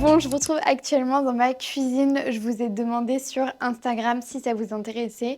Bon, je vous retrouve actuellement dans ma cuisine. Je vous ai demandé sur Instagram si ça vous intéressait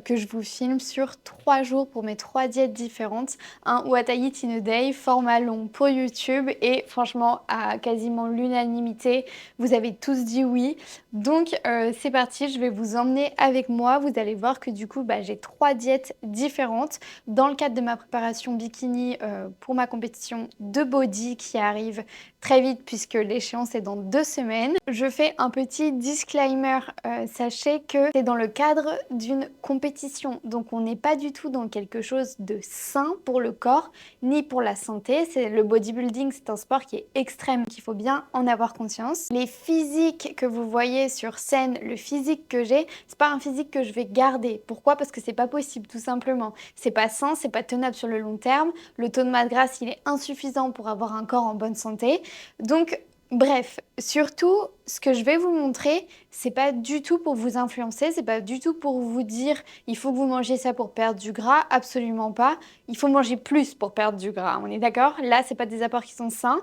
que je vous filme sur 3 jours pour mes 3 diètes différentes. Un What I Eat in a Day, format long pour YouTube et franchement, à quasiment l'unanimité, vous avez tous dit oui. Donc c'est parti, je vais vous emmener avec moi. Vous allez voir que du coup, j'ai 3 diètes différentes dans le cadre de ma préparation bikini pour ma compétition de body qui arrive très vite puisque l'échéance est dans 2 semaines. Je fais un petit disclaimer, sachez que c'est dans le cadre d'une compétition, donc on n'est pas du tout dans quelque chose de sain pour le corps, ni pour la santé. Le bodybuilding, c'est un sport qui est extrême, qu'il faut bien en avoir conscience. Les physiques que vous voyez sur scène, le physique que j'ai, c'est pas un physique que je vais garder. Pourquoi? Parce que c'est pas possible, tout simplement. C'est pas sain, c'est pas tenable sur le long terme. Le taux de masse grasse, il est insuffisant pour avoir un corps en bonne santé. Donc, bref, surtout, ce que je vais vous montrer, c'est pas du tout pour vous influencer, c'est pas du tout pour vous dire il faut que vous mangiez ça pour perdre du gras, absolument pas. Il faut manger plus pour perdre du gras, on est d'accord? Là, c'est pas des apports qui sont sains.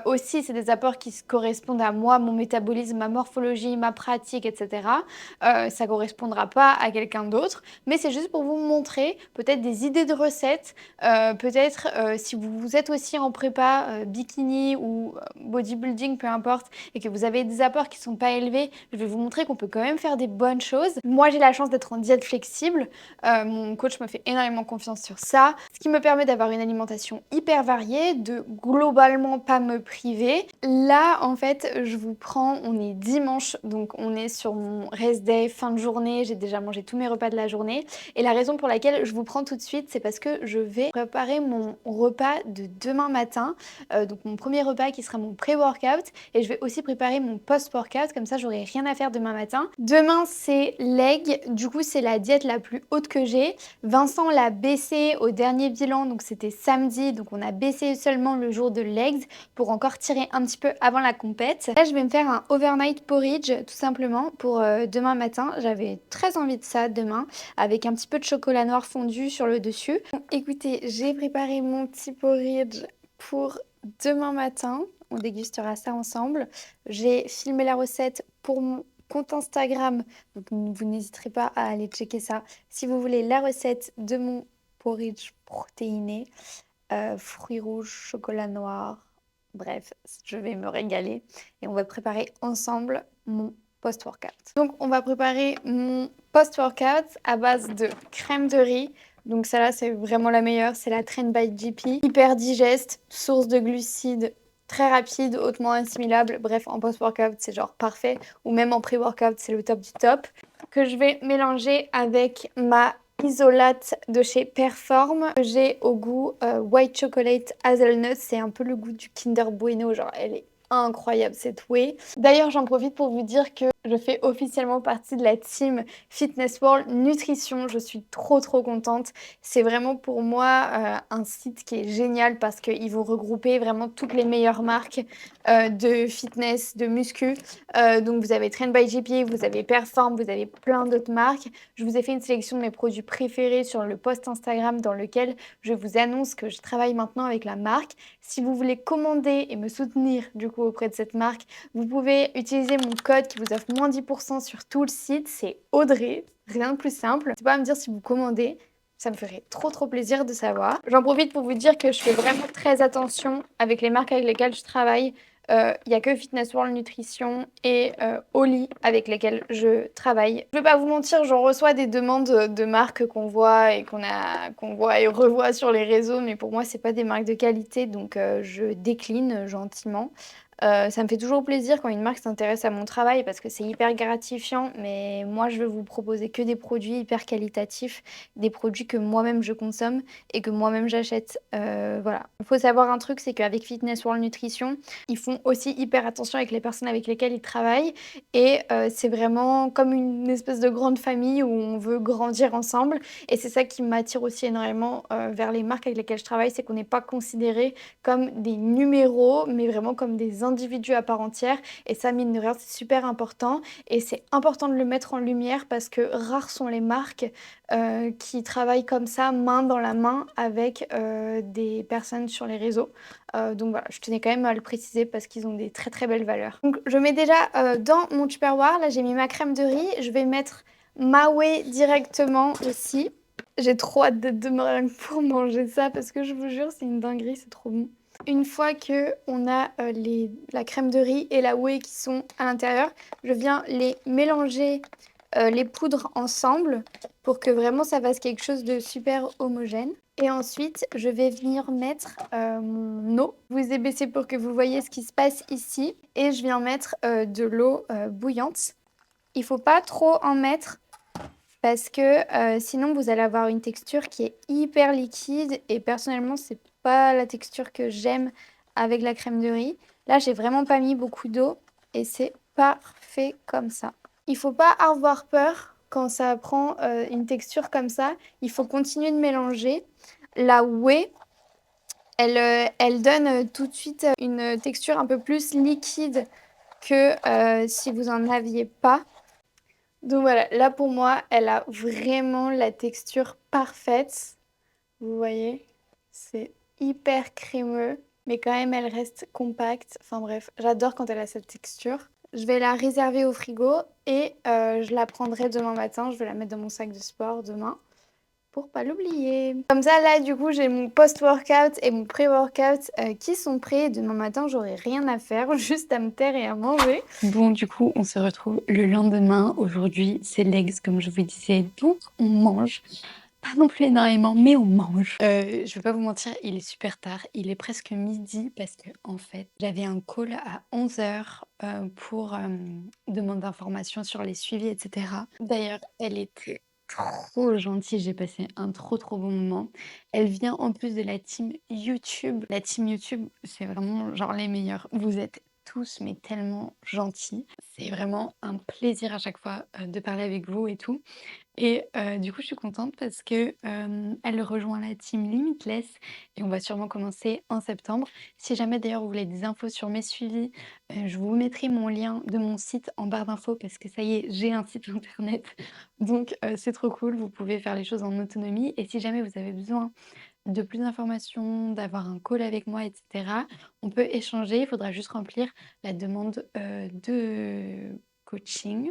Aussi, c'est des apports qui correspondent à moi, mon métabolisme, ma morphologie, ma pratique, etc. Ça correspondra pas à quelqu'un d'autre, mais c'est juste pour vous montrer peut-être des idées de recettes, peut-être si vous êtes aussi en prépa bikini ou bodybuilding, peu importe, et que vous avez des apports qui sont pas élevés, je vais vous montrer qu'on peut quand même faire des bonnes choses. Moi, j'ai la chance d'être en diète flexible. Mon coach me fait énormément confiance sur ça, ce qui me permet d'avoir une alimentation hyper variée, de globalement pas me priver. Là, en fait, je vous prends, on est dimanche, donc on est sur mon rest day, fin de journée, j'ai déjà mangé tous mes repas de la journée. Et la raison pour laquelle je vous prends tout de suite, c'est parce que je vais préparer mon repas de demain matin. Donc mon premier repas qui sera mon pré-workout. Et je vais aussi préparer mon post-workout, comme ça j'aurai rien à faire demain matin. Demain c'est leg, du coup c'est la diète la plus haute que j'ai. Vincent l'a baissé au dernier bilan, donc c'était samedi, donc on a baissé seulement le jour de legs pour encore tirer un petit peu avant la compète. Là je vais me faire un overnight porridge tout simplement pour demain matin. J'avais très envie de ça demain, avec un petit peu de chocolat noir fondu sur le dessus. Bon, écoutez, j'ai préparé mon petit porridge pour demain matin. On dégustera ça ensemble. J'ai filmé la recette pour mon compte Instagram, donc vous n'hésiterez pas à aller checker ça si vous voulez la recette de mon porridge protéiné, fruits rouges, chocolat noir. Bref, je vais me régaler et on va préparer ensemble mon post-workout. Donc on va préparer mon post-workout à base de crème de riz. Donc ça là c'est vraiment la meilleure, c'est la Train by JP. Hyper digeste, source de glucides très rapide, hautement assimilable. Bref, en post-workout c'est genre parfait. Ou même en pré-workout c'est le top du top. Que je vais mélanger avec ma isolate de chez Perform. J'ai au goût white chocolate hazelnut. C'est un peu le goût du Kinder Bueno. Genre elle est incroyable cette whey. D'ailleurs, j'en profite pour vous dire que je fais officiellement partie de la team Fitness World Nutrition. Je suis trop contente. C'est vraiment pour moi un site qui est génial parce qu'ils vont regrouper vraiment toutes les meilleures marques de fitness, de muscu. Donc vous avez Train by JP, vous avez Perform, vous avez plein d'autres marques. Je vous ai fait une sélection de mes produits préférés sur le post Instagram dans lequel je vous annonce que je travaille maintenant avec la marque. Si vous voulez commander et me soutenir du coup auprès de cette marque, vous pouvez utiliser mon code qui vous offre moins 10% sur tout le site. C'est Audrey, rien de plus simple. N'hésitez pas à me dire si vous commandez. Ça me ferait trop plaisir de savoir. J'en profite pour vous dire que je fais vraiment très attention avec les marques avec lesquelles je travaille. Il n'y a que Fitness World Nutrition et Oli avec lesquels je travaille. Je ne vais pas vous mentir, j'en reçois des demandes de marques qu'on voit et qu'on voit et revoit sur les réseaux, mais pour moi, c'est pas des marques de qualité, donc je décline gentiment. Ça me fait toujours plaisir quand une marque s'intéresse à mon travail parce que c'est hyper gratifiant, mais moi je veux vous proposer que des produits hyper qualitatifs, des produits que moi-même je consomme et que moi-même j'achète. Voilà. Il faut savoir un truc, c'est qu'avec Fitness World Nutrition, ils font aussi hyper attention avec les personnes avec lesquelles ils travaillent et c'est vraiment comme une espèce de grande famille où on veut grandir ensemble et c'est ça qui m'attire aussi énormément vers les marques avec lesquelles je travaille, c'est qu'on n'est pas considéré comme des numéros mais vraiment comme des individu à part entière et ça, mine de rien, c'est super important et c'est important de le mettre en lumière parce que rares sont les marques, qui travaillent comme ça, main dans la main avec, des personnes sur les réseaux. Donc voilà, je tenais quand même à le préciser parce qu'ils ont des très, très belles valeurs. Donc je mets déjà, dans mon Tupperware, là j'ai mis ma crème de riz, je vais mettre ma whey directement aussi. J'ai trop hâte d'être demain rien que pour manger ça parce que je vous jure, c'est une dinguerie, c'est trop bon. Une fois qu'on a la crème de riz et la whey qui sont à l'intérieur, je viens les mélanger, les poudres ensemble pour que vraiment ça fasse quelque chose de super homogène. Et ensuite, je vais venir mettre mon eau. Je vous ai baissé pour que vous voyez ce qui se passe ici. Et je viens mettre de l'eau bouillante. Il ne faut pas trop en mettre parce que sinon vous allez avoir une texture qui est hyper liquide et personnellement c'est pas la texture que j'aime avec la crème de riz. Là j'ai vraiment pas mis beaucoup d'eau et c'est parfait comme ça. Il faut pas avoir peur quand ça prend une texture comme ça. Il faut continuer de mélanger. La whey, elle donne tout de suite une texture un peu plus liquide que si vous en aviez pas. Donc voilà, là pour moi, elle a vraiment la texture parfaite. Vous voyez, c'est hyper crémeux, mais quand même elle reste compacte. Enfin bref, j'adore quand elle a cette texture. Je vais la réserver au frigo et je la prendrai demain matin. Je vais la mettre dans mon sac de sport demain pour pas l'oublier. Comme ça, là, du coup, j'ai mon post-workout et mon pré-workout qui sont prêts. Demain matin, j'aurai rien à faire, juste à me taire et à manger. Bon, du coup, on se retrouve le lendemain. Aujourd'hui, c'est legs, comme je vous disais. Donc, on mange. Pas non plus énormément, mais on mange. Je vais pas vous mentir, il est super tard. Il est presque midi parce que, en fait, j'avais un call à 11h pour demande d'informations sur les suivis, etc. D'ailleurs, elle était trop gentille. J'ai passé un trop trop bon moment. Elle vient en plus de la team YouTube. La team YouTube, c'est vraiment genre les meilleurs. Vous êtes tous mais tellement gentils. C'est vraiment un plaisir à chaque fois de parler avec vous et tout. Et du coup, je suis contente parce que, elle rejoint la team Limitless et on va sûrement commencer en septembre. Si jamais d'ailleurs vous voulez des infos sur mes suivis, je vous mettrai mon lien de mon site en barre d'infos parce que ça y est, j'ai un site internet. Donc c'est trop cool, vous pouvez faire les choses en autonomie et si jamais vous avez besoin de plus d'informations, d'avoir un call avec moi et cetera, on peut échanger. Il faudra juste remplir la demande, de coaching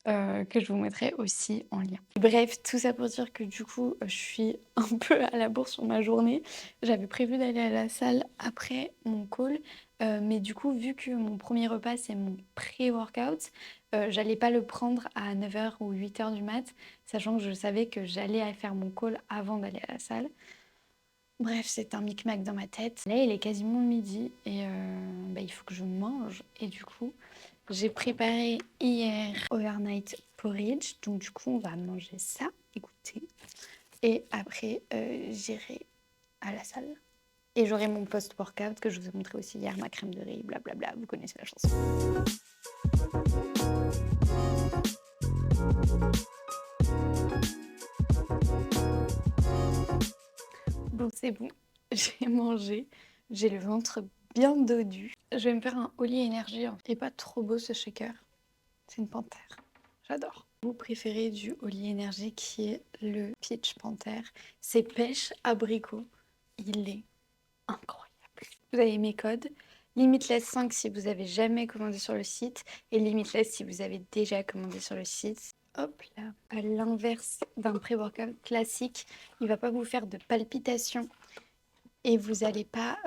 que je vous mettrai aussi en lien. Bref, tout ça pour dire que du coup, je suis un peu à la bourre sur ma journée. J'avais prévu d'aller à la salle après mon call, mais du coup, vu que mon premier repas, c'est mon pré-workout, j'allais pas le prendre à 9h ou 8h du mat, sachant que je savais que j'allais faire mon call avant d'aller à la salle. Bref, c'est un micmac dans ma tête. Là, il est quasiment midi et il faut que je mange. Et du coup, j'ai préparé hier overnight porridge. Donc du coup, on va manger ça, écoutez. Et après, j'irai à la salle. Et j'aurai mon post-workout que je vous ai montré aussi hier, ma crème de riz, blablabla. Vous connaissez la chanson. Bon, c'est bon, j'ai mangé, j'ai le ventre bien dodu. Je vais me faire un Oli Energy. Il est pas trop beau ce shaker, c'est une panthère, j'adore. Vous préférez du Oli Energy qui est le Peach Panther. C'est pêche abricot, il est incroyable. Vous avez mes codes. Limitless 5 si vous avez jamais commandé sur le site et Limitless si vous avez déjà commandé sur le site. Hop là, à l'inverse d'un pré-workout classique, il va pas vous faire de palpitations et vous n'allez pas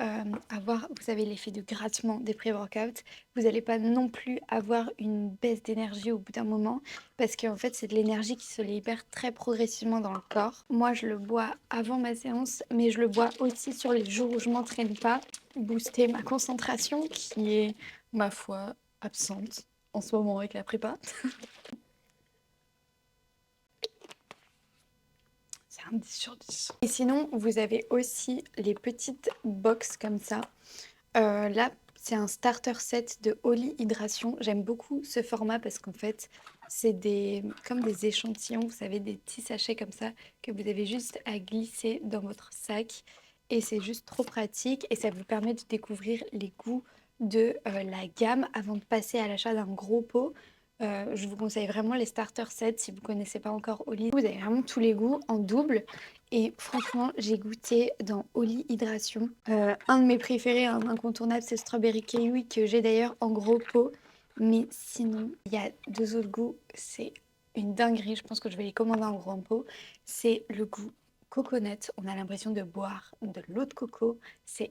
vous avez l'effet de grattement des pré-workouts, vous n'allez pas non plus avoir une baisse d'énergie au bout d'un moment parce qu'en fait c'est de l'énergie qui se libère très progressivement dans le corps. Moi je le bois avant ma séance mais je le bois aussi sur les jours où je m'entraîne pas, booster ma concentration qui est ma foi absente en ce moment avec la prépa. C'est un 10 sur 10. Et sinon, vous avez aussi les petites box comme ça. Là, c'est un starter set de Oli Hydration. J'aime beaucoup ce format parce qu'en fait, c'est comme des échantillons, vous savez, des petits sachets comme ça que vous avez juste à glisser dans votre sac. Et c'est juste trop pratique et ça vous permet de découvrir les goûts de la gamme avant de passer à l'achat d'un gros pot. Je vous conseille vraiment les starter sets si vous ne connaissez pas encore Oli. Vous avez vraiment tous les goûts en double. Et franchement, j'ai goûté dans Oli Hydration. Un de mes préférés, un incontournable, c'est Strawberry Kiwi que j'ai d'ailleurs en gros pot. Mais sinon, il y a deux autres goûts. C'est une dinguerie. Je pense que je vais les commander en gros pot. C'est le goût coconut. On a l'impression de boire de l'eau de coco. C'est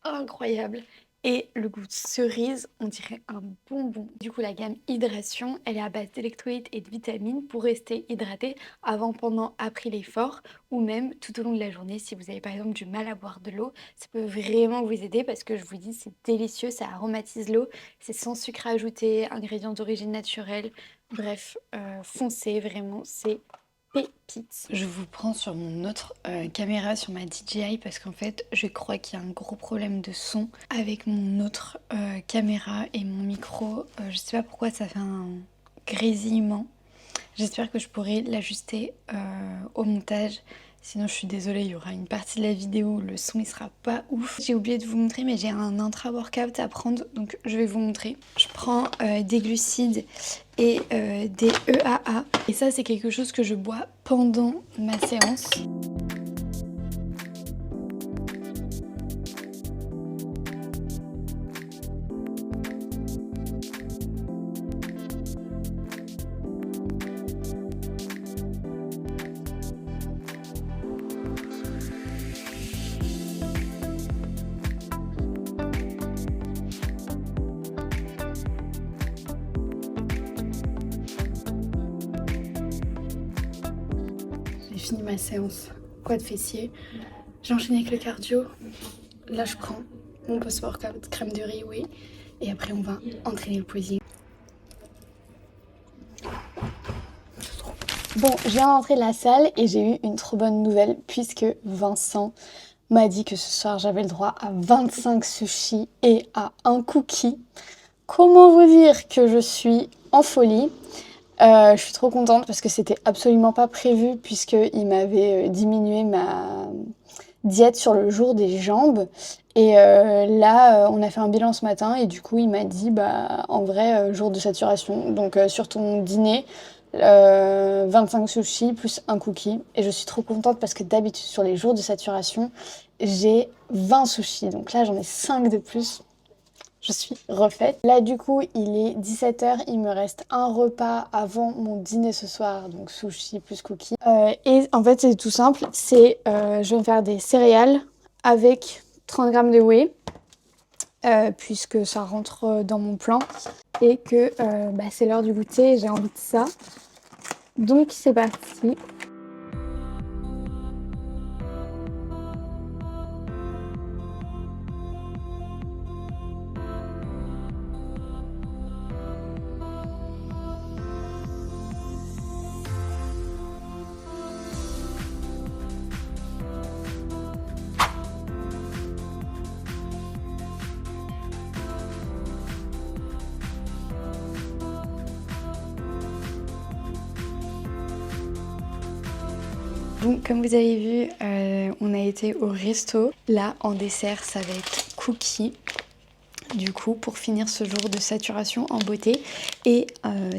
incroyable. Et le goût de cerise, on dirait un bonbon. Du coup, la gamme Hydration, elle est à base d'électrolytes et de vitamines pour rester hydraté avant, pendant, après l'effort ou même tout au long de la journée. Si vous avez par exemple du mal à boire de l'eau, ça peut vraiment vous aider parce que je vous dis, c'est délicieux, ça aromatise l'eau, c'est sans sucre ajouté, ingrédients d'origine naturelle. Bref, foncez, vraiment, c'est pépite. Je vous prends sur mon autre caméra, sur ma DJI, parce qu'en fait, je crois qu'il y a un gros problème de son avec mon autre caméra et mon micro. Je sais pas pourquoi ça fait un grésillement. J'espère que je pourrai l'ajuster au montage. Sinon, je suis désolée, il y aura une partie de la vidéo où le son il sera pas ouf. J'ai oublié de vous montrer, mais j'ai un intra-workout à prendre, donc je vais vous montrer. Je prends des glucides et des EAA. Et ça, c'est quelque chose que je bois pendant ma séance. J'ai fini ma séance quad fessier. J'ai enchaîné avec le cardio. Là, je prends mon post-workout, crème de riz, oui. Et après, on va entraîner le posing. Bon, je viens d'entrer de la salle et j'ai eu une trop bonne nouvelle puisque Vincent m'a dit que ce soir, j'avais le droit à 25 sushis et à un cookie. Comment vous dire que je suis en folie? Je suis trop contente parce que c'était absolument pas prévu puisqu'il m'avait diminué ma diète sur le jour des jambes. Et là, on a fait un bilan ce matin et du coup, il m'a dit, bah, en vrai, jour de saturation. Donc, sur ton dîner, 25 sushis plus un cookie. Et je suis trop contente parce que d'habitude, sur les jours de saturation, j'ai 20 sushis. Donc là, j'en ai 5 de plus. Je suis refaite. Là, du coup, il est 17h. Il me reste un repas avant mon dîner ce soir. Donc, sushi plus cookies. Et en fait, c'est tout simple. Je vais me faire des céréales avec 30 grammes de whey. Puisque ça rentre dans mon plan. Et que bah, c'est l'heure du goûter. J'ai envie de ça. Donc, c'est parti. Donc comme vous avez vu, on a été au resto. Là, en dessert, ça va être cookies. Du coup, pour finir ce jour de saturation en beauté. Et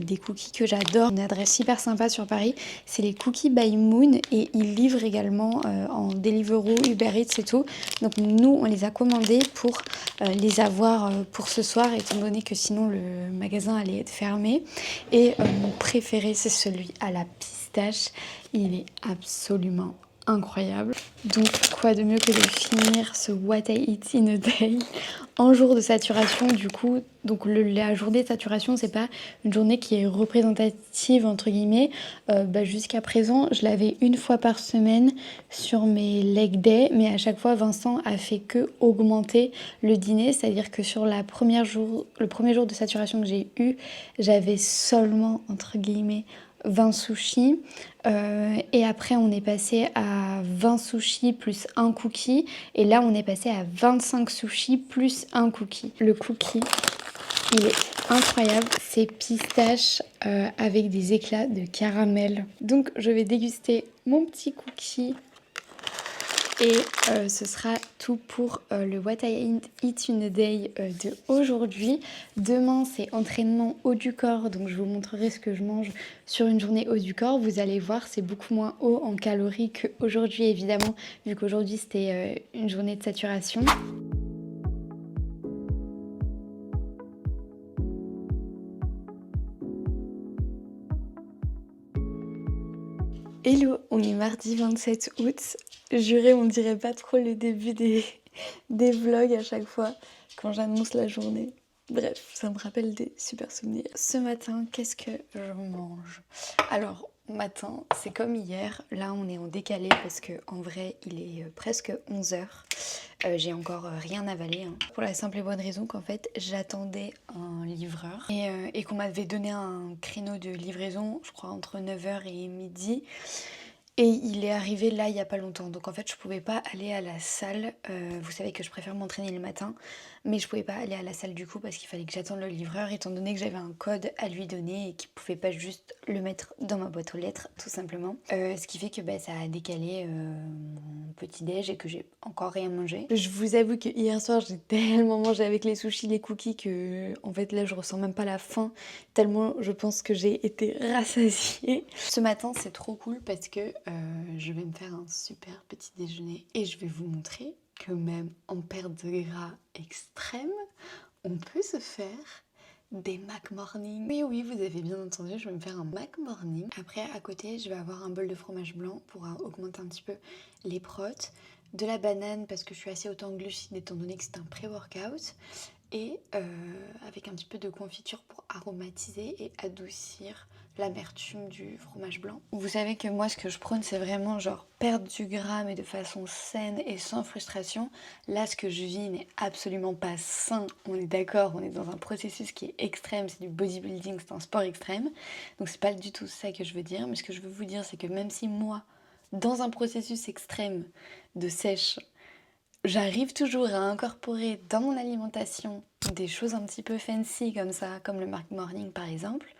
des cookies que j'adore. Une adresse hyper sympa sur Paris, c'est les Cookies by Moon. Et ils livrent également en Deliveroo, Uber Eats et tout. Donc nous, on les a commandés pour les avoir pour ce soir, étant donné que sinon le magasin allait être fermé. Et mon préféré, c'est celui à la pistache. Il est absolument incroyable. Donc quoi de mieux que de finir ce What I Eat in a Day en jour de saturation. Du coup, donc la journée de saturation, c'est pas une journée qui est représentative entre guillemets. Jusqu'à présent, je l'avais une fois par semaine sur mes leg day, mais à chaque fois Vincent a fait que augmenter le dîner, c'est-à-dire que sur le premier jour de saturation que j'ai eu, j'avais seulement entre guillemets 20 sushis. Et après, on est passé à 20 sushis plus un cookie. Et là, on est passé à 25 sushis plus un cookie. Le cookie, il est incroyable. C'est pistache avec des éclats de caramel. Donc, je vais déguster mon petit cookie. Et ce sera tout pour le What I Eat in a Day de aujourd'hui. Demain, c'est entraînement haut du corps, donc je vous montrerai ce que je mange sur une journée haut du corps. Vous allez voir, c'est beaucoup moins haut en calories qu'aujourd'hui, évidemment, vu qu'aujourd'hui, c'était une journée de saturation. Hello, on est mardi 27 août. Juré, on dirait pas trop le début des vlogs à chaque fois quand j'annonce la journée. Bref, ça me rappelle des super souvenirs. Ce matin, qu'est-ce que je mange? Alors, matin, c'est comme hier. Là, on est en décalé parce que en vrai, il est presque 11h. J'ai encore rien avalé. Hein. Pour la simple et bonne raison qu'en fait, j'attendais un livreur et qu'on m'avait donné un créneau de livraison, je crois, entre 9h et midi. Et il est arrivé là il y a pas longtemps, donc en fait je pouvais pas aller à la salle, vous savez que je préfère m'entraîner le matin, mais je pouvais pas aller à la salle du coup parce qu'il fallait que j'attende le livreur étant donné que j'avais un code à lui donner et qu'il pouvait pas juste le mettre dans ma boîte aux lettres tout simplement. Ce qui fait que ça a décalé mon petit déj et que j'ai encore rien mangé. Je vous avoue que hier soir j'ai tellement mangé avec les sushis, les cookies que en fait là je ressens même pas la faim tellement je pense que j'ai été rassasiée. Ce matin c'est trop cool parce que je vais me faire un super petit déjeuner et je vais vous montrer que même en perte de gras extrême, on peut se faire des Mac Morning. Oui, oui, vous avez bien entendu, je vais me faire un Mac Morning. Après, à côté, je vais avoir un bol de fromage blanc pour augmenter un petit peu les protes, de la banane parce que je suis assez haute en glucides étant donné que c'est un pré-workout, et avec un petit peu de confiture pour aromatiser et adoucir l'amertume du fromage blanc. Vous savez que moi ce que je prône c'est vraiment genre perdre du gras mais de façon saine et sans frustration. Là ce que je vis n'est absolument pas sain, on est d'accord, on est dans un processus qui est extrême, c'est du bodybuilding, c'est un sport extrême. Donc c'est pas du tout ça que je veux dire, mais ce que je veux vous dire c'est que même si moi, dans un processus extrême de sèche, j'arrive toujours à incorporer dans mon alimentation des choses un petit peu fancy comme ça, comme le Mac Morning par exemple.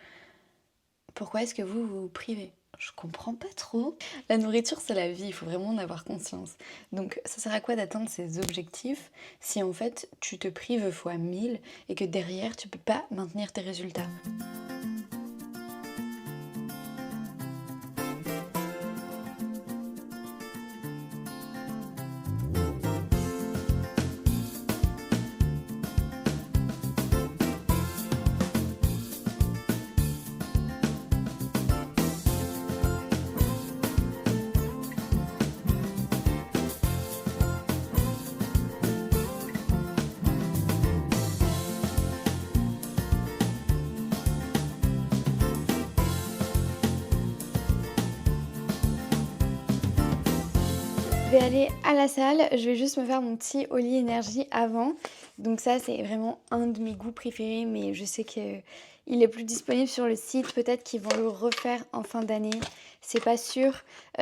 Pourquoi est-ce que vous vous privez? Je comprends pas trop. La nourriture c'est la vie, il faut vraiment en avoir conscience. Donc ça sert à quoi d'atteindre ces objectifs si en fait tu te prives fois 1000 et que derrière tu peux pas maintenir tes résultats? Je vais aller à la salle, je vais juste me faire mon petit Oli Énergie avant. Donc ça c'est vraiment un de mes goûts préférés, mais je sais qu'il est plus disponible sur le site. Peut-être qu'ils vont le refaire en fin d'année, c'est pas sûr.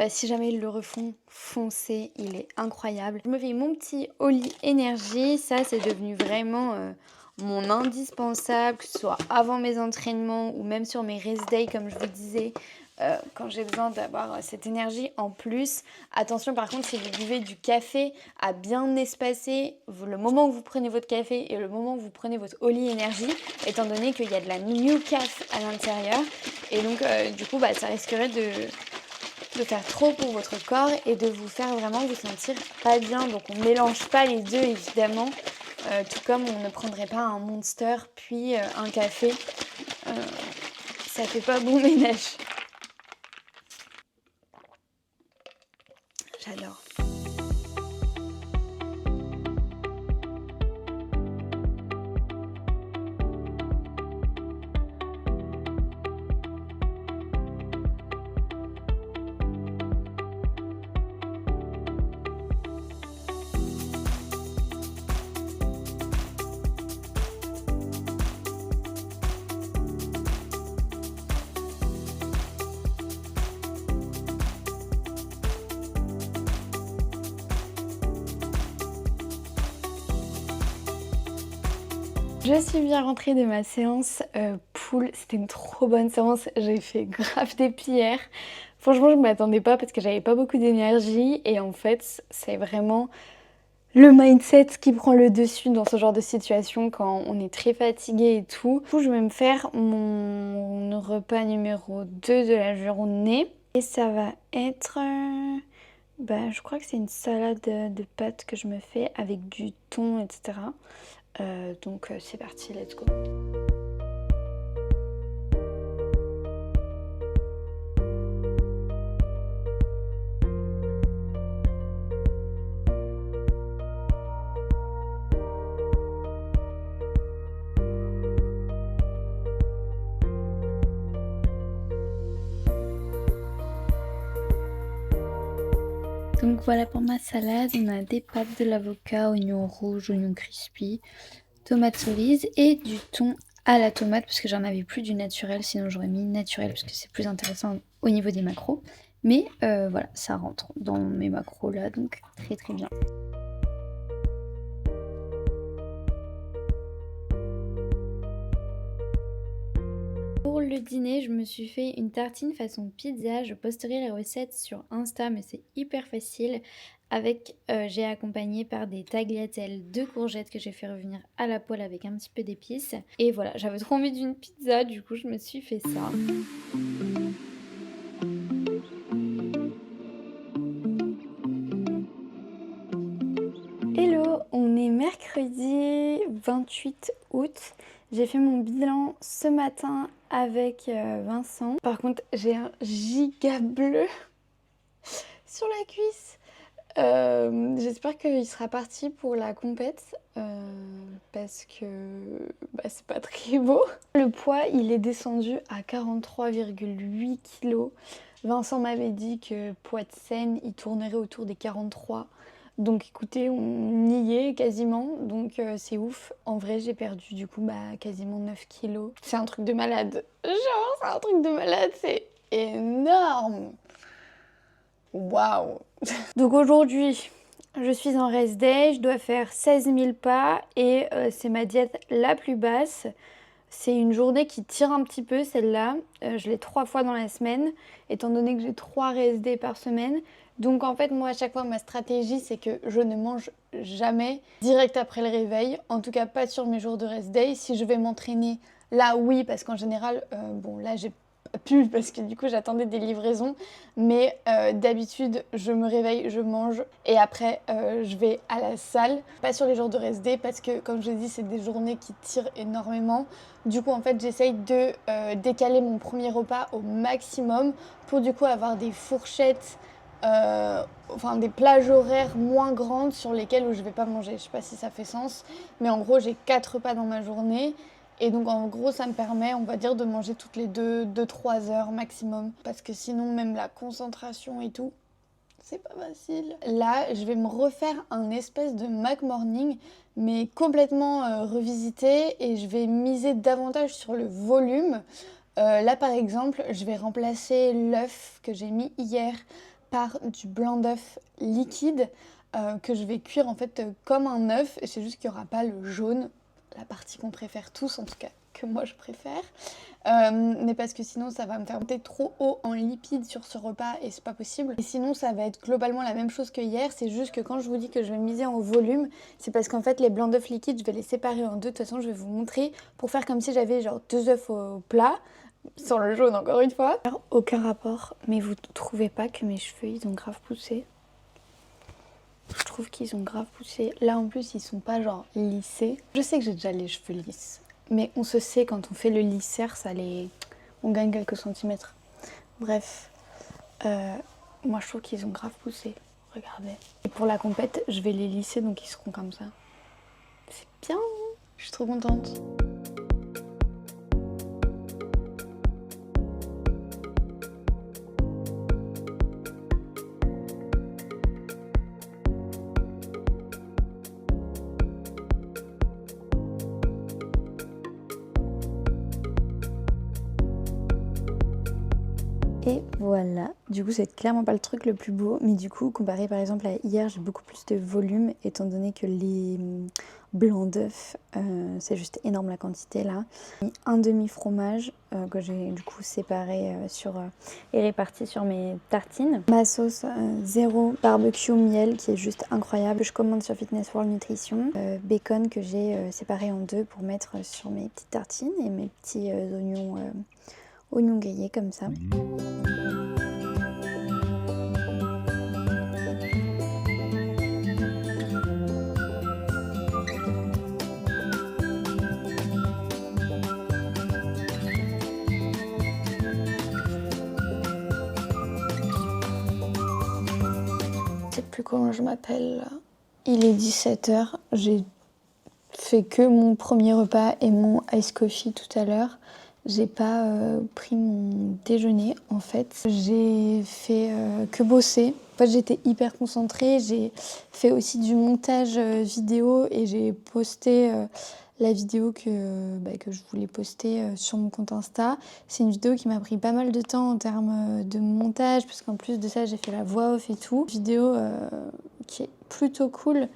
Si jamais ils le refont, foncez, il est incroyable. Je me fais mon petit Oli Énergie, ça c'est devenu vraiment mon indispensable, que ce soit avant mes entraînements ou même sur mes rest days comme je vous disais. Quand j'ai besoin d'avoir cette énergie en plus. Attention par contre si vous buvez du café à bien espacer le moment où vous prenez votre café et le moment où vous prenez votre Oli Énergie, étant donné qu'il y a de la new caf à l'intérieur et donc du coup ça risquerait de faire trop pour votre corps et de vous faire vraiment vous sentir pas bien. Donc on mélange pas les deux évidemment, tout comme on ne prendrait pas un Monster puis un café, ça fait pas bon ménage. J'adore. Je suis bien rentrée de ma séance pool, c'était une trop bonne séance, j'ai fait grave des pierres. Franchement, je m'attendais pas parce que j'avais pas beaucoup d'énergie et en fait, c'est vraiment le mindset qui prend le dessus dans ce genre de situation quand on est très fatigué et tout. Du coup, je vais me faire mon repas numéro 2 de la journée et ça va être... je crois que c'est une salade de pâtes que je me fais avec du thon, etc. Donc c'est parti, let's go. Donc voilà pour ma salade, on a des pâtes, de l'avocat, oignons rouges, oignons crispy, tomates cerises et du thon à la tomate parce que j'en avais plus du naturel, sinon j'aurais mis naturel parce que c'est plus intéressant au niveau des macros. Mais voilà, ça rentre dans mes macros là, donc très très bien. Pour le dîner, je me suis fait une tartine façon pizza. Je posterai les recettes sur Insta, mais c'est hyper facile. J'ai accompagné par des tagliatelles de courgettes que j'ai fait revenir à la poêle avec un petit peu d'épices. Et voilà, j'avais trop envie d'une pizza, du coup je me suis fait ça. Hello, on est mercredi 28 août. J'ai fait mon bilan ce matin avec Vincent. Par contre, j'ai un giga bleu sur la cuisse. J'espère qu'il sera parti pour la compète parce que c'est pas très beau. Le poids, il est descendu à 43,8 kg. Vincent m'avait dit que poids de scène, il tournerait autour des 43. Donc écoutez, on y est quasiment, donc c'est ouf. En vrai, j'ai perdu du coup quasiment 9 kilos. C'est un truc de malade. Genre, c'est un truc de malade, c'est énorme. Waouh. Donc aujourd'hui, je suis en rest day, je dois faire 16 000 pas et c'est ma diète la plus basse. C'est une journée qui tire un petit peu celle-là. Je l'ai 3 fois dans la semaine, étant donné que j'ai 3 rest days par semaine. Donc en fait, moi à chaque fois, ma stratégie, c'est que je ne mange jamais direct après le réveil. En tout cas, pas sur mes jours de rest day. Si je vais m'entraîner, là oui, parce qu'en général, là j'ai pas pu parce que du coup j'attendais des livraisons. Mais d'habitude, je me réveille, je mange et après je vais à la salle. Pas sur les jours de rest day parce que comme je dis, c'est des journées qui tirent énormément. Du coup en fait j'essaye de décaler mon premier repas au maximum pour du coup avoir des fourchettes, des plages horaires moins grandes sur lesquelles où je vais pas manger. Je sais pas si ça fait sens, mais en gros j'ai 4 repas dans ma journée. Et donc en gros ça me permet, on va dire, de manger toutes les 2-3 heures maximum. Parce que sinon même la concentration et tout, c'est pas facile. Là, je vais me refaire un espèce de Mac Morning, mais complètement revisité et je vais miser davantage sur le volume. Là, par exemple, je vais remplacer l'œuf que j'ai mis hier par du blanc d'œuf liquide que je vais cuire en fait comme un œuf. C'est juste qu'il n'y aura pas le jaune, la partie qu'on préfère tous, en tout cas que moi je préfère. Mais parce que sinon ça va me faire monter trop haut en lipides sur ce repas et c'est pas possible. Et sinon ça va être globalement la même chose que hier, c'est juste que quand je vous dis que je vais miser en volume, c'est parce qu'en fait les blancs d'œufs liquides je vais les séparer en deux. De toute façon je vais vous montrer pour faire comme si j'avais genre 2 œufs au plat, sans le jaune encore une fois. Alors, aucun rapport, mais vous trouvez pas que mes cheveux ils ont grave poussé? Je trouve qu'ils ont grave poussé. Là en plus ils sont pas genre lissés. Je sais que j'ai déjà les cheveux lisses, mais on se sait quand on fait le lissaire, on gagne quelques centimètres. Bref, moi je trouve qu'ils ont grave poussé. Regardez. Et pour la compète, je vais les lisser donc ils seront comme ça. C'est bien, je suis trop contente. Et voilà, du coup c'est clairement pas le truc le plus beau, mais du coup comparé par exemple à hier, j'ai beaucoup plus de volume étant donné que les blancs d'œufs, c'est juste énorme la quantité là. Un demi-fromage que j'ai du coup séparé et réparti sur mes tartines. Ma sauce zéro barbecue miel qui est juste incroyable, que je commande sur Fitness World Nutrition. Bacon que j'ai séparé en deux pour mettre sur mes petites tartines et mes petits oignons grillés comme ça. Je sais plus comment je m'appelle là. Il est 17h, j'ai fait que mon premier repas et mon ice coffee tout à l'heure. J'ai pas pris mon déjeuner en fait. J'ai fait que bosser. En fait, j'étais hyper concentrée. J'ai fait aussi du montage vidéo et j'ai posté la vidéo que je voulais poster sur mon compte Insta. C'est une vidéo qui m'a pris pas mal de temps en termes de montage parce qu'en plus de ça, j'ai fait la voix off et tout. Vidéo qui est plutôt cool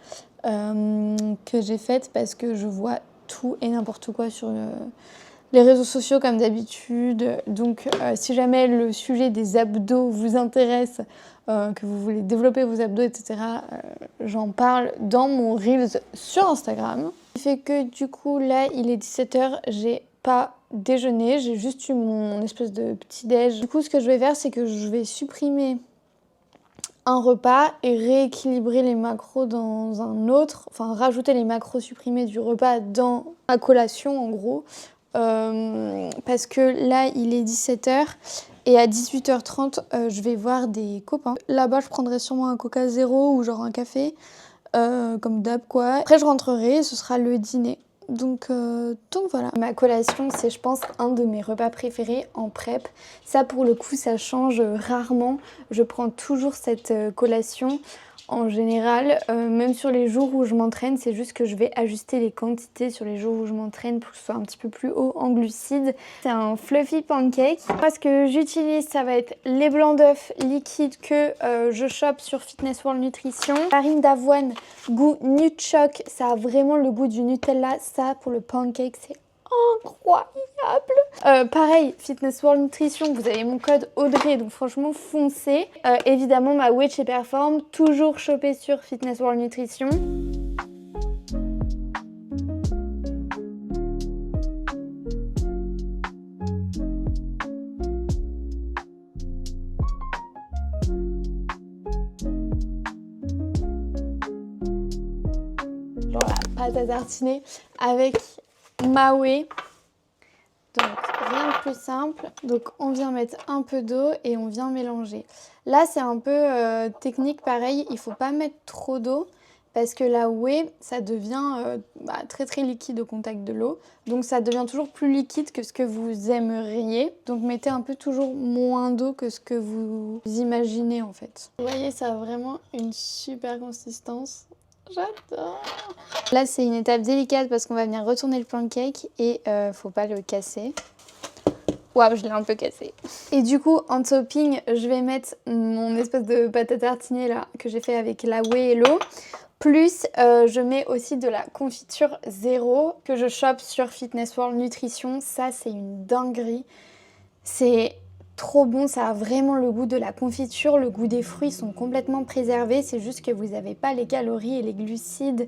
que j'ai faite parce que je vois tout et n'importe quoi sur les réseaux sociaux comme d'habitude. Donc si jamais le sujet des abdos vous intéresse, que vous voulez développer vos abdos, etc., j'en parle dans mon Reels sur Instagram. Ce qui fait que du coup là il est 17h, j'ai pas déjeuné, j'ai juste eu mon espèce de petit déj. Du coup ce que je vais faire c'est que je vais supprimer un repas et rééquilibrer les macros dans un autre, enfin rajouter les macros supprimés du repas dans ma collation en gros. Parce que là il est 17h et à 18h30 je vais voir des copains. Là-bas je prendrai sûrement un coca zéro ou genre un café comme d'hab quoi. Après je rentrerai et ce sera le dîner. Donc voilà. Ma collation c'est je pense un de mes repas préférés en prep. Ça pour le coup ça change rarement. Je prends toujours cette collation. En général, même sur les jours où je m'entraîne, c'est juste que je vais ajuster les quantités sur les jours où je m'entraîne pour que ce soit un petit peu plus haut en glucides. C'est un fluffy pancake. Moi, ce que j'utilise, ça va être les blancs d'œufs liquides que je chope sur Fitness World Nutrition. Farine d'avoine, goût Nutchoc, ça a vraiment le goût du Nutella. Ça, pour le pancake, c'est incroyable. Pareil, Fitness World Nutrition, vous avez mon code Audrey, donc franchement foncez. Évidemment ma Weight Chez Perform, toujours chopée sur Fitness World Nutrition. Voilà, pâte à tartiner avec Maoué. Donc rien de plus simple, donc on vient mettre un peu d'eau et on vient mélanger. Là c'est un peu technique pareil, il faut pas mettre trop d'eau parce que la whey ça devient très très liquide au contact de l'eau. Donc ça devient toujours plus liquide que ce que vous aimeriez. Donc mettez un peu toujours moins d'eau que ce que vous imaginez en fait. Vous voyez ça a vraiment une super consistance. J'adore. Là c'est une étape délicate parce qu'on va venir retourner le pancake et faut pas le casser. Waouh, je l'ai un peu cassé. Et du coup en topping je vais mettre mon espèce de pâte à tartiner là que j'ai fait avec la whey et l'eau. Plus je mets aussi de la confiture zéro que je chope sur Fitness World Nutrition. Ça c'est une dinguerie. C'est trop bon, ça a vraiment le goût de la confiture, le goût des fruits sont complètement préservés, c'est juste que vous n'avez pas les calories et les glucides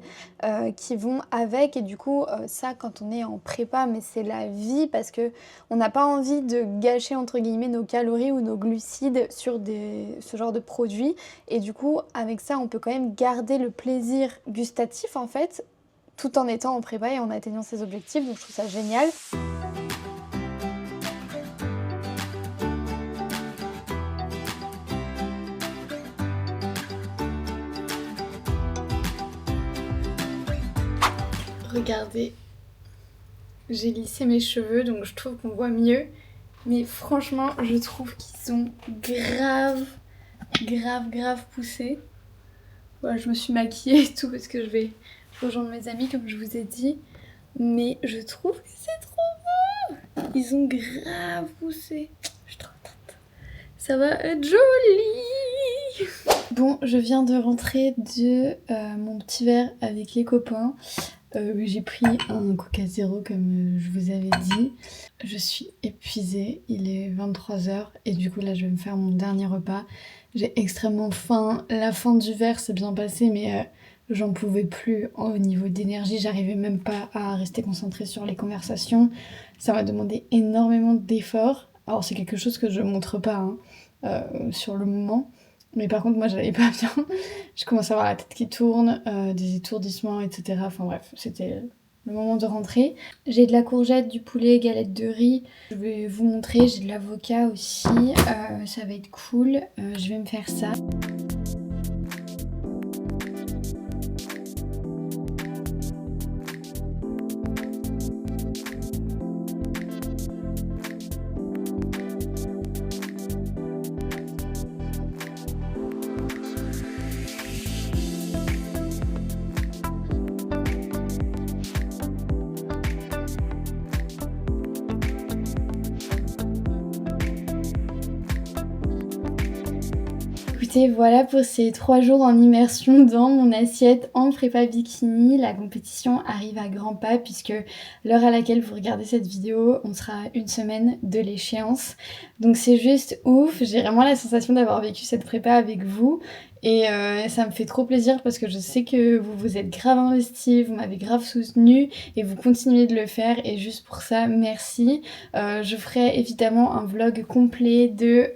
qui vont avec et du coup ça quand on est en prépa mais c'est la vie parce que on n'a pas envie de gâcher entre guillemets nos calories ou nos glucides sur ce genre de produits et du coup avec ça on peut quand même garder le plaisir gustatif en fait tout en étant en prépa et en atteignant ses objectifs donc je trouve ça génial. Regardez, j'ai lissé mes cheveux donc je trouve qu'on voit mieux. Mais franchement, je trouve qu'ils sont grave poussés. Voilà, je me suis maquillée et tout parce que je vais rejoindre mes amis comme je vous ai dit. Mais je trouve que c'est trop beau. Ils ont grave poussé. Je suis trop contente. Ça va être joli. Bon, je viens de rentrer de mon petit verre avec les copains. J'ai pris un Coca Zéro comme je vous avais dit. Je suis épuisée, il est 23h et du coup là je vais me faire mon dernier repas. J'ai extrêmement faim, la fin du verre s'est bien passé mais j'en pouvais plus au niveau d'énergie, j'arrivais même pas à rester concentrée sur les conversations. Ça m'a demandé énormément d'efforts. Alors c'est quelque chose que je montre pas hein, sur le moment. Mais par contre, moi, j'allais pas bien. Je commençais à avoir la tête qui tourne, des étourdissements, etc. Enfin bref, c'était le moment de rentrer. J'ai de la courgette, du poulet, galette de riz. Je vais vous montrer, j'ai de l'avocat aussi. Ça va être cool. Je vais me faire ça. Écoutez, voilà pour ces 3 jours en immersion dans mon assiette en prépa bikini. La compétition arrive à grands pas puisque l'heure à laquelle vous regardez cette vidéo, on sera à 1 semaine de l'échéance. Donc c'est juste ouf, j'ai vraiment la sensation d'avoir vécu cette prépa avec vous. Et ça me fait trop plaisir parce que je sais que vous vous êtes grave investis, vous m'avez grave soutenue et vous continuez de le faire et juste pour ça, merci. Je ferai évidemment un vlog complet de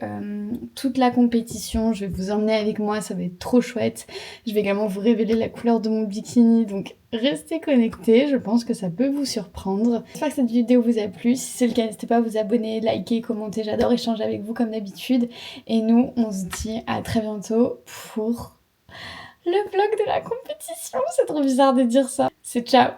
toute la compétition, je vais vous emmener avec moi, ça va être trop chouette. Je vais également vous révéler la couleur de mon bikini, donc restez connectés, je pense que ça peut vous surprendre. J'espère que cette vidéo vous a plu, si c'est le cas n'hésitez pas à vous abonner, liker, commenter, j'adore échanger avec vous comme d'habitude. Et nous on se dit à très bientôt pour le vlog de la compétition, c'est trop bizarre de dire ça. C'est ciao.